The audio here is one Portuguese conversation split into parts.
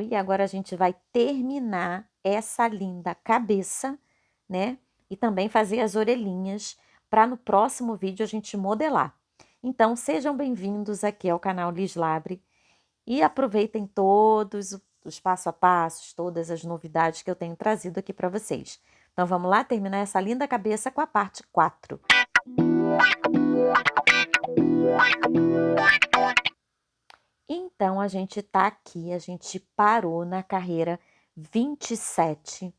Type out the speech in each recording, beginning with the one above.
E agora a gente vai terminar essa linda cabeça, né? E também fazer as orelhinhas para no próximo vídeo a gente modelar. Então, sejam bem-vindos aqui ao canal Liz Labre e aproveitem todos os passo a passos, todas as novidades que eu tenho trazido aqui para vocês. Então, vamos lá terminar essa linda cabeça com a parte 4. Então, a gente tá aqui, a gente parou na carreira 27,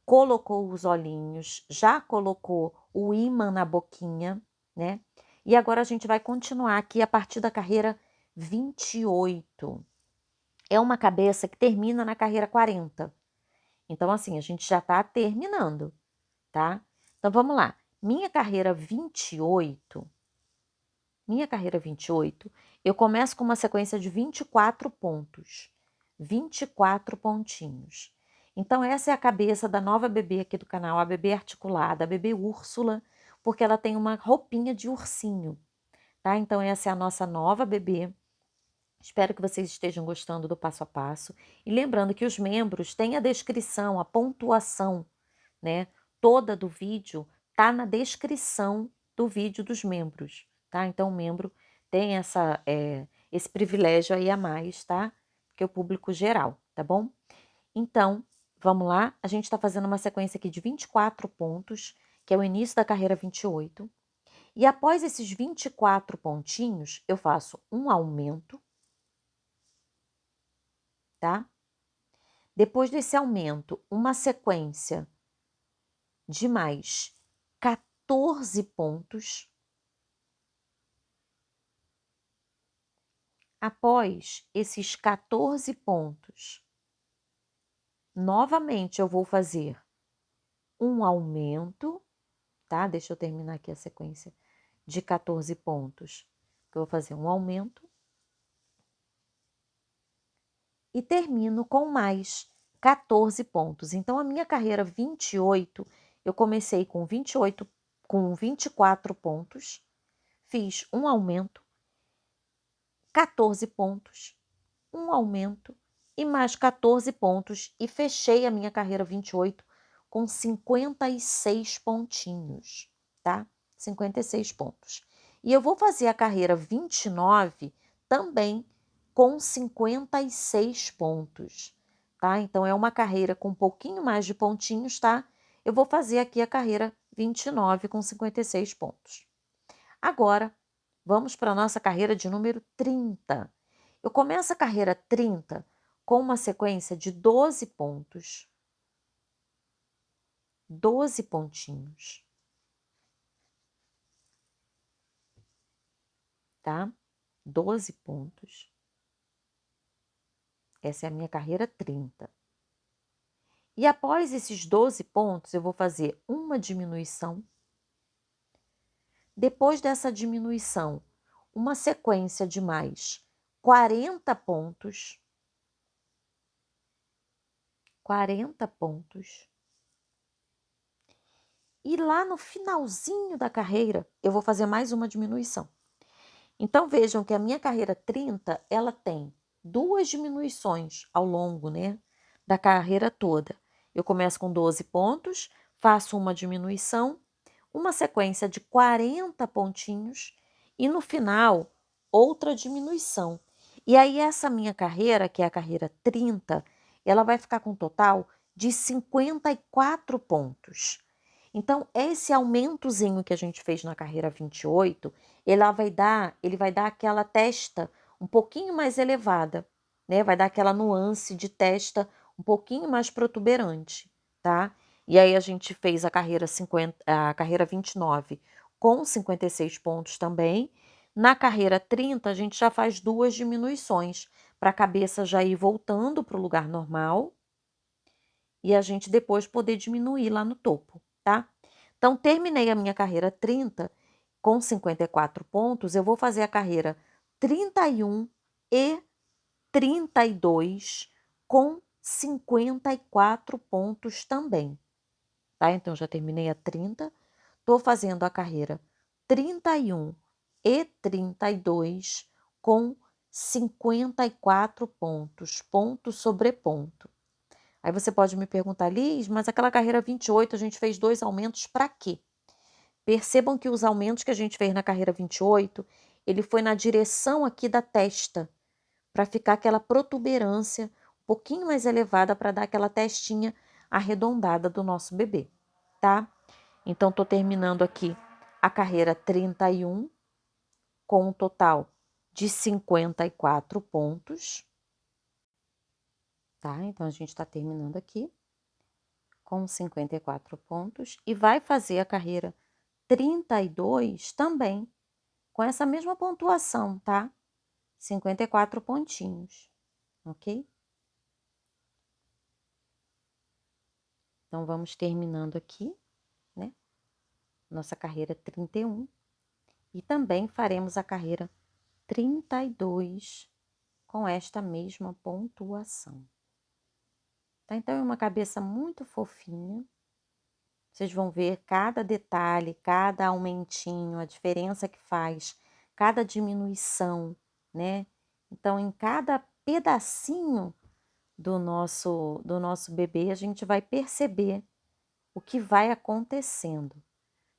colocou os olhinhos, já colocou o ímã na boquinha, né? E agora a gente vai continuar aqui a partir da carreira 28. É uma cabeça que termina na carreira 40. Então, assim, a gente já tá terminando, tá? Então, vamos lá. Minha carreira 28, eu começo com uma sequência de 24 pontos. 24 pontinhos. Então, essa é a cabeça da nova bebê aqui do canal, a bebê articulada, a bebê Úrsula, porque ela tem uma roupinha de ursinho, tá? Então, essa é a nossa nova bebê. Espero que vocês estejam gostando do passo a passo. E lembrando que os membros têm a descrição, a pontuação, né? Toda do vídeo tá na descrição do vídeo dos membros, tá? Então, o membro tem esse privilégio aí a mais, tá? Que o público geral, tá bom? Então, vamos lá. A gente está fazendo uma sequência aqui de 24 pontos, que é o início da carreira 28. E após esses 24 pontinhos, eu faço um aumento, tá? Depois desse aumento, uma sequência de mais 14 pontos. Após esses 14 pontos, novamente eu vou fazer um aumento, tá? Deixa eu terminar aqui a sequência de 14 pontos. Eu vou fazer um aumento e termino com mais 14 pontos. Então, a minha carreira 28, eu comecei com 24 pontos, fiz um aumento, 14 pontos, um aumento e mais 14 pontos e fechei a minha carreira 28 com 56 pontinhos, tá? 56 pontos. E eu vou fazer a carreira 29 também com 56 pontos, tá? Então, é uma carreira com um pouquinho mais de pontinhos, tá? Eu vou fazer aqui a carreira 29 com 56 pontos. Agora, vamos para a nossa carreira de número 30. Eu começo a carreira 30 com uma sequência de 12 pontos, 12 pontinhos, tá? 12 pontos. Essa é a minha carreira 30. E após esses 12 pontos, eu vou fazer uma diminuição. Depois dessa diminuição, uma sequência de mais 40 pontos. 40 pontos. E lá no finalzinho da carreira, eu vou fazer mais uma diminuição. Então, vejam que a minha carreira 30, ela tem duas diminuições ao longo, né, da carreira toda. Eu começo com 12 pontos, faço uma diminuição, uma sequência de 40 pontinhos e no final, outra diminuição. E aí, essa minha carreira, que é a carreira 30, ela vai ficar com um total de 54 pontos. Então, esse aumentozinho que a gente fez na carreira 28, ele vai dar aquela testa um pouquinho mais elevada, né? Vai dar aquela nuance de testa um pouquinho mais protuberante, tá? E aí a gente fez a carreira 29 com 56 pontos também. Na carreira 30, a gente já faz duas diminuições para a cabeça já ir voltando para o lugar normal e a gente depois poder diminuir lá no topo, tá? Então, terminei a minha carreira 30 com 54 pontos, eu vou fazer a carreira 31 e 32 com 54 pontos também, tá? Então, já terminei a 30, tô fazendo a carreira 31 e 32 com 54 pontos, ponto sobre ponto. Aí você pode me perguntar, Liz, mas aquela carreira 28 a gente fez 2 aumentos para quê? Percebam que os aumentos que a gente fez na carreira 28, ele foi na direção aqui da testa, para ficar aquela protuberância um pouquinho mais elevada para dar aquela testinha arredondada do nosso bebê, tá? Então, tô terminando aqui a carreira 31 com um total de 54 pontos, tá? Então, a gente está terminando aqui com 54 pontos e vai fazer a carreira 32 também com essa mesma pontuação, tá? 54 pontinhos, ok? Então, vamos terminando aqui, né? Nossa carreira 31. E também faremos a carreira 32 com esta mesma pontuação. Tá? Então, é uma cabeça muito fofinha. Vocês vão ver cada detalhe, cada aumentinho, a diferença que faz, cada diminuição, né? Então, em cada pedacinho do nosso bebê, a gente vai perceber o que vai acontecendo,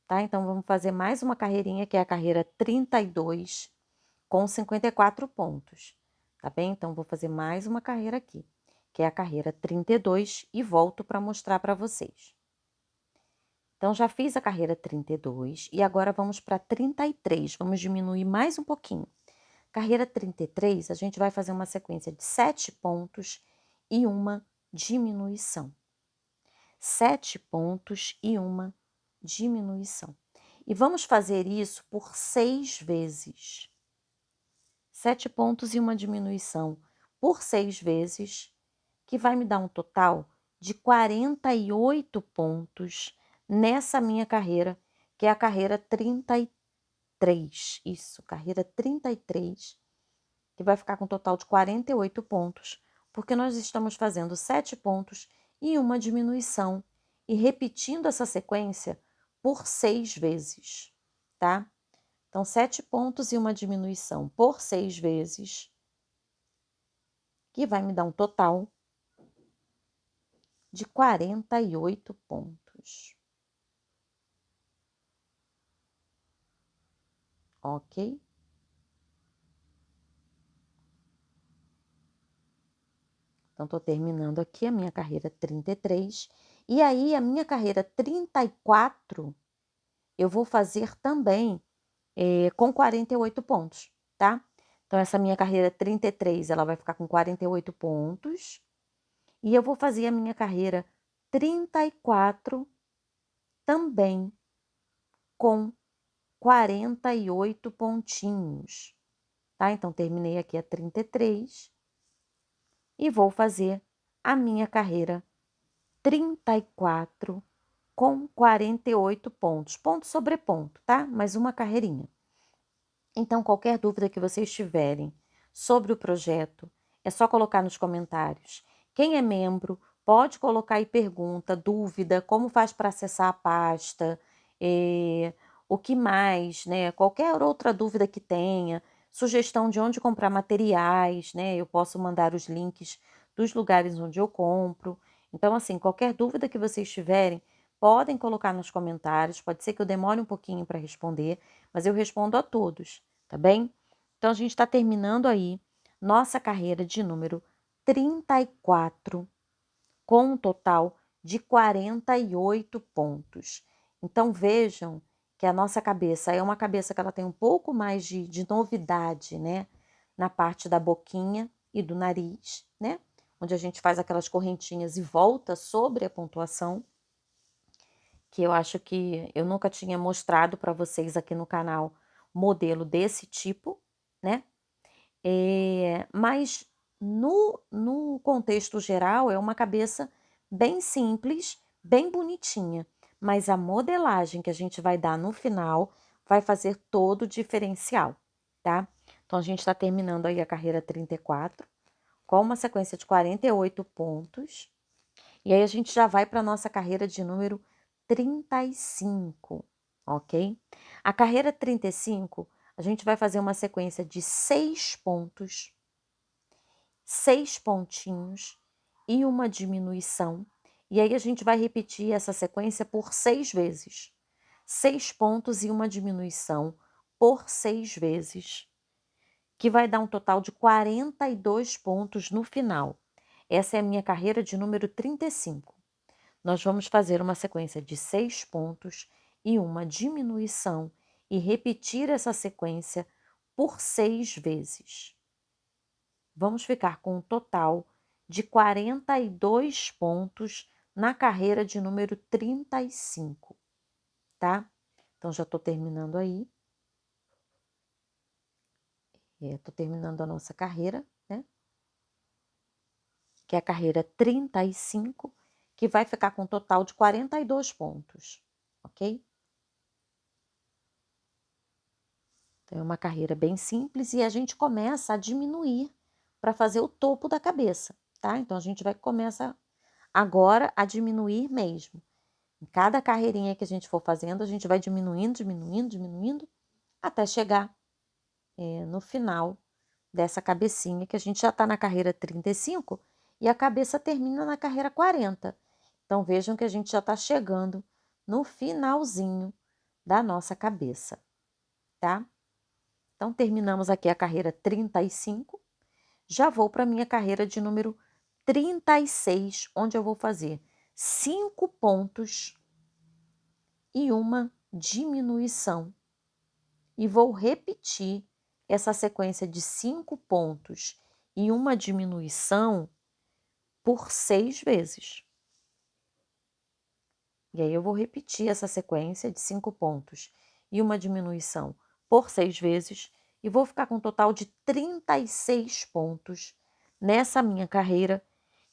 tá? Então, vamos fazer mais uma carreirinha, que é a carreira 32, com 54 pontos, tá bem? Então, vou fazer mais uma carreira aqui, que é a carreira 32, e volto para mostrar para vocês. Então, já fiz a carreira 32 e agora vamos para 33, vamos diminuir mais um pouquinho. Carreira 33, a gente vai fazer uma sequência de 7 pontos e uma diminuição. 7 pontos e uma diminuição. E vamos fazer isso por 6 vezes. 7 pontos e uma diminuição por 6 vezes, que vai me dar um total de 48 pontos nessa minha carreira, que é a carreira 33. Isso, carreira 33, que vai ficar com um total de 48 pontos, porque nós estamos fazendo 7 pontos e uma diminuição e repetindo essa sequência por 6 vezes, tá? Então, 7 pontos e uma diminuição por 6 vezes, que vai me dar um total de 48 pontos. Ok? Então, estou terminando aqui a minha carreira 33. E aí, a minha carreira 34, eu vou fazer também com 48 pontos, tá? Então, essa minha carreira 33, ela vai ficar com 48 pontos. E eu vou fazer a minha carreira 34 também com 48 pontinhos, tá? Então, terminei aqui a 33 e vou fazer a minha carreira 34 com 48 pontos, ponto sobre ponto, tá? Mais uma carreirinha. Então, qualquer dúvida que vocês tiverem sobre o projeto, é só colocar nos comentários. Quem é membro, pode colocar aí pergunta, dúvida, como faz para acessar a pasta, o que mais, né? Qualquer outra dúvida que tenha, sugestão de onde comprar materiais, né? Eu posso mandar os links dos lugares onde eu compro. Então, assim, qualquer dúvida que vocês tiverem, podem colocar nos comentários. Pode ser que eu demore um pouquinho para responder, mas eu respondo a todos, tá bem? Então, a gente está terminando aí nossa carreira de número 34, com um total de 48 pontos. Então, vejam que a nossa cabeça é uma cabeça que ela tem um pouco mais de novidade, né? Na parte da boquinha e do nariz, né? Onde a gente faz aquelas correntinhas e volta sobre a pontuação, que eu acho que eu nunca tinha mostrado para vocês aqui no canal modelo desse tipo, né? Mas no contexto geral é uma cabeça bem simples, bem bonitinha, mas a modelagem que a gente vai dar no final vai fazer todo o diferencial, tá? Então, a gente está terminando aí a carreira 34, com uma sequência de 48 pontos, e aí a gente já vai para a nossa carreira de número 35, ok? A carreira 35, a gente vai fazer uma sequência de 6 pontos, 6 pontinhos e uma diminuição. E aí a gente vai repetir essa sequência por 6 vezes. 6 pontos e uma diminuição por 6 vezes, que vai dar um total de 42 pontos no final. Essa é a minha carreira de número 35. Nós vamos fazer uma sequência de 6 pontos e uma diminuição e repetir essa sequência por 6 vezes. Vamos ficar com um total de 42 pontos na carreira de número 35, tá? Então, já tô terminando aí. Tô terminando a nossa carreira, né? Que é a carreira 35, que vai ficar com um total de 42 pontos, ok? Então, é uma carreira bem simples e a gente começa a diminuir para fazer o topo da cabeça, tá? Então, a gente vai começar agora a diminuir mesmo. Em cada carreirinha que a gente for fazendo, a gente vai diminuindo, diminuindo, diminuindo, até chegar no final dessa cabecinha, que a gente já está na carreira 35 e a cabeça termina na carreira 40. Então, vejam que a gente já está chegando no finalzinho da nossa cabeça, tá? Então, terminamos aqui a carreira 35. Já vou para a minha carreira de número 36, onde eu vou fazer 5 pontos e uma diminuição. E vou repetir essa sequência de 5 pontos e uma diminuição por 6 vezes. E aí eu vou repetir essa sequência de 5 pontos e uma diminuição por 6 vezes e vou ficar com um total de 36 pontos nessa minha carreira,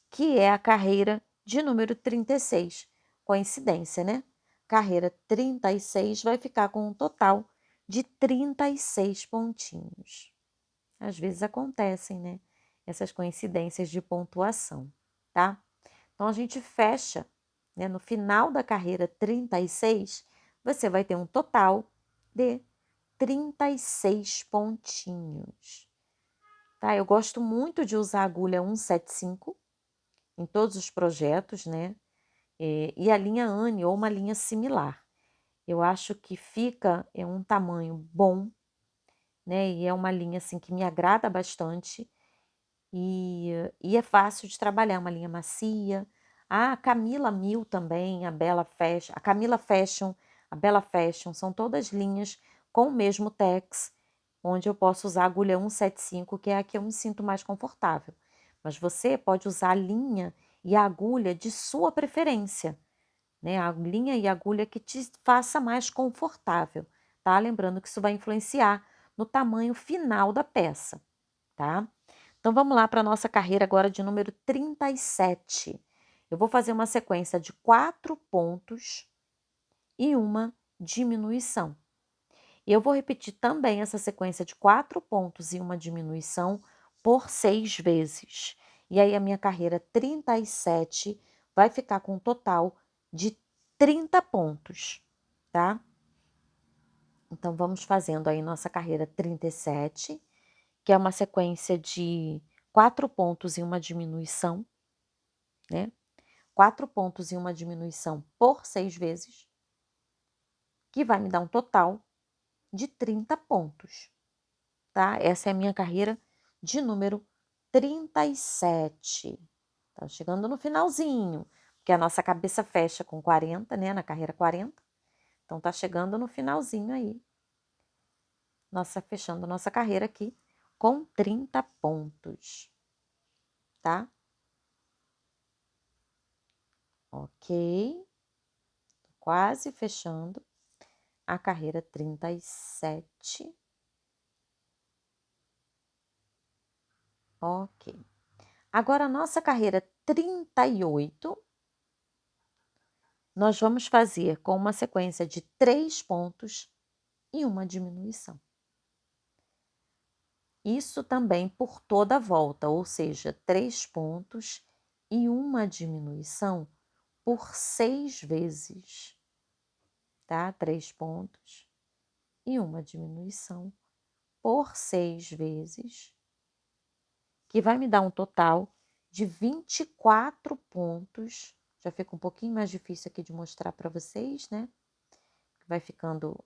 que é a carreira de número 36. Coincidência, né? Carreira 36 vai ficar com um total de 36 pontinhos. Às vezes acontecem, né? Essas coincidências de pontuação, tá? Então, a gente fecha, né? No final da carreira 36, você vai ter um total de 36 pontinhos, tá? Eu gosto muito de usar a agulha 175 em todos os projetos, né? E a linha Anne ou uma linha similar. Eu acho que fica um tamanho bom, né? E é uma linha assim que me agrada bastante e é fácil de trabalhar, uma linha macia. A Camila Mil também, a Bella Fashion, a Camila Fashion, a Bella Fashion, são todas linhas com o mesmo tex, onde eu posso usar a agulha 175, que é a que eu me sinto mais confortável. Mas você pode usar a linha e a agulha de sua preferência, né? A linha e a agulha que te faça mais confortável, tá? Lembrando que isso vai influenciar no tamanho final da peça, tá? Então, vamos lá para a nossa carreira agora de número 37. Eu vou fazer uma sequência de 4 pontos e uma diminuição. E eu vou repetir também essa sequência de 4 pontos e uma diminuição por 6 vezes. E aí, a minha carreira 37 vai ficar com um total de 30 pontos, tá? Então, vamos fazendo aí nossa carreira 37, que é uma sequência de 4 pontos e uma diminuição, né? 4 pontos e uma diminuição por 6 vezes, que vai me dar um total de 30 pontos, tá? Essa é a minha carreira de número 37. Tá chegando no finalzinho, porque a nossa cabeça fecha com 40, né? Na carreira 40. Então, tá chegando no finalzinho aí. Fechando nossa carreira aqui com 30 pontos, tá? Ok. Quase fechando a carreira 37. Ok. Agora, a nossa carreira 38, nós vamos fazer com uma sequência de 3 pontos e uma diminuição. Isso também por toda a volta, ou seja, 3 pontos e uma diminuição por 6 vezes, tá? 3 pontos e uma diminuição por 6 vezes, que vai me dar um total de 24 pontos. Já fica um pouquinho mais difícil aqui de mostrar para vocês, né? Vai ficando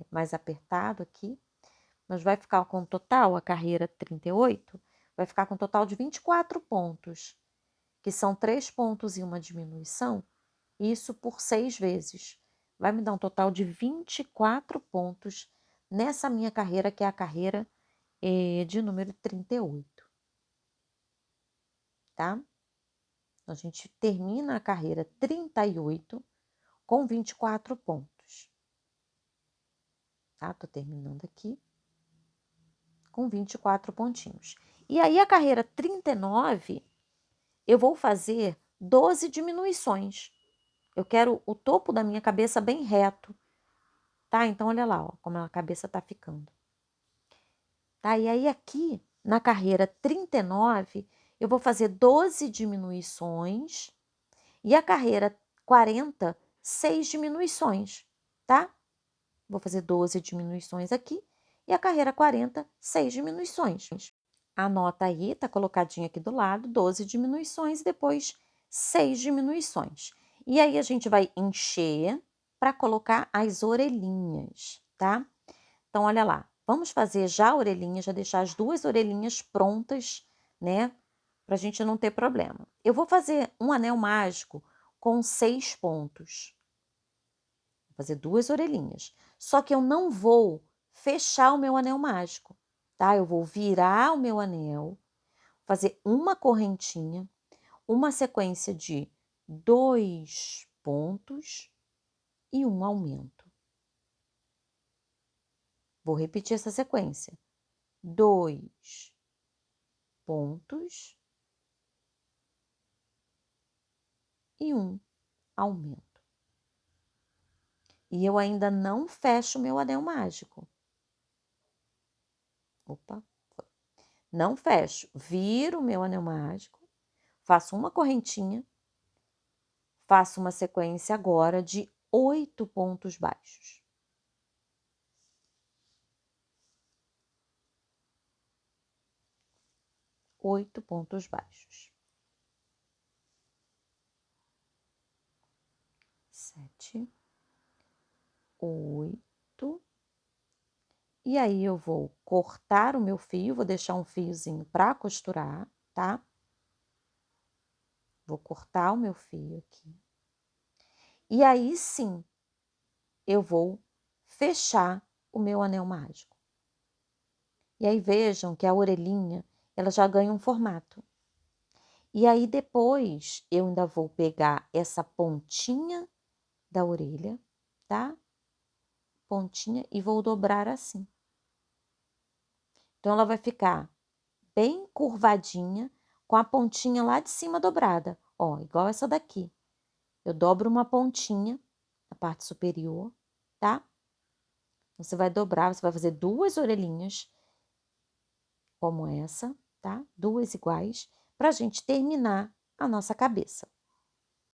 mais apertado aqui. Mas vai ficar com total, a carreira 38, vai ficar com um total de 24 pontos, que são 3 pontos e uma diminuição, isso por 6 vezes. Vai me dar um total de 24 pontos nessa minha carreira, que é a carreira de número 38, tá? A gente termina a carreira 38 com 24 pontos, tá? Tô terminando aqui com 24 pontinhos. E aí, a carreira 39, eu vou fazer 12 diminuições. Eu quero o topo da minha cabeça bem reto, tá? Então, olha lá, ó, como a cabeça tá ficando. Tá? E aí, aqui, na carreira 39, eu vou fazer 12 diminuições e a carreira 40, 6 diminuições, tá? Vou fazer 12 diminuições aqui e a carreira 40, 6 diminuições. Anota aí, tá colocadinho aqui do lado, 12 diminuições e depois 6 diminuições. E aí a gente vai encher para colocar as orelhinhas, tá? Então, olha lá, vamos fazer já a orelhinha, já deixar as 2 orelhinhas prontas, né? Pra gente não ter problema. Eu vou fazer um anel mágico com 6 pontos. Vou fazer 2 orelhinhas. Só que eu não vou fechar o meu anel mágico, tá? Eu vou virar o meu anel, fazer uma correntinha, uma sequência de 2 pontos e um aumento. Vou repetir essa sequência. 2 pontos e um aumento. E eu ainda não fecho o meu anel mágico. Opa, foi. Não fecho. Viro o meu anel mágico, faço uma correntinha, faço uma sequência agora de 8 pontos baixos. 8 pontos baixos. 7, 8. E aí, eu vou cortar o meu fio, vou deixar um fiozinho para costurar, tá? Vou cortar o meu fio aqui. E aí, sim, eu vou fechar o meu anel mágico. E aí, vejam que a orelhinha, ela já ganha um formato. E aí, depois, eu ainda vou pegar essa pontinha da orelha, tá? Pontinha, e vou dobrar assim. Então, ela vai ficar bem curvadinha, com a pontinha lá de cima dobrada. Ó, igual essa daqui. Eu dobro uma pontinha na parte superior, tá? Você vai dobrar, você vai fazer 2 orelhinhas, como essa, tá? 2 iguais, pra gente terminar a nossa cabeça.